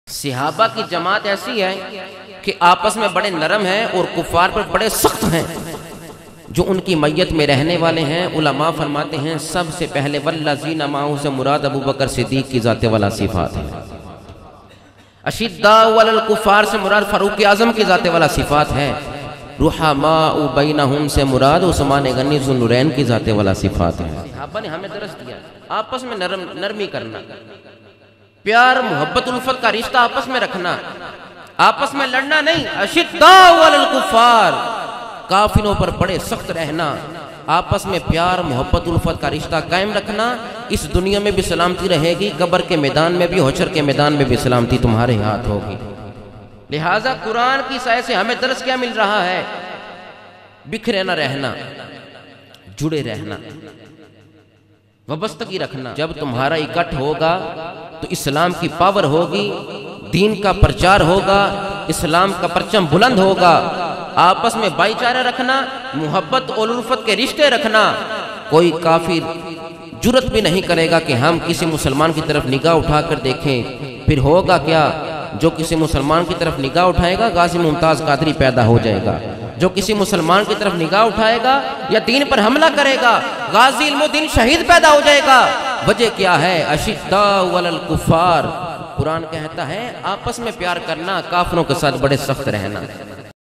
صحابہ کی جماعت ایسی ہے کہ آپس میں بڑے نرم ہیں اور کفار پر بڑے سخت ہیں۔ جو ان کی میت میں رہنے والے ہیں علماء فرماتے ہیں سب سے پہلے والذین معہ سے مراد ابو بکر صدیق کی ذات والا صفات ہے۔ اشداء علی الکفار سے مراد فاروق اعظم کی ذات والا صفات ہے۔ رحماء بینہم سے مراد عثمان غنی ذو النورین کی ذات والا صفات ہے۔ صحابہ نے ہمیں درس دیا آپس میں نرمی کرنا، پیار محبت الفت کا رشتہ آپس میں رکھنا، آپس میں لڑنا نہیں۔ اشداء علی الکفار، کافروں پر بڑے سخت رہنا، آپس میں پیار محبت الفت کا رشتہ قائم رکھنا۔ اس دنیا میں بھی سلامتی رہے گی، قبر کے میدان میں بھی، حشر کے میدان میں بھی سلامتی تمہارے ہاتھ ہوگی۔ لہٰذا قرآن کی سائے سے ہمیں درس کیا مل رہا ہے؟ بکھرے نہ رہنا، جڑے رہنا، وابستگی رکھنا۔ جب تمہارا اکٹھ ہوگا تو اسلام کی پاور ہوگی، دین کا پرچار ہوگا، اسلام کا پرچم بلند ہوگا۔ آپس میں بھائی چارہ رکھنا، محبت اور الفت کے رشتے رکھنا۔ کوئی کافر جرت بھی نہیں کرے گا کہ ہم کسی مسلمان کی طرف نگاہ اٹھا کر دیکھیں، پھر ہوگا کیا؟ جو کسی مسلمان کی طرف نگاہ اٹھائے گا غازی ممتاز قادری پیدا ہو جائے گا۔ جو کسی مسلمان کی طرف نگاہ اٹھائے گا یا دین پر حملہ کرے گا غازی علم الدین شہید پیدا ہو جائے گا۔ وجہ کیا ہے؟ اشداء علی الکفار، قرآن کہتا ہے آپس میں پیار کرنا، کافروں کے ساتھ بڑے سخت رہنا۔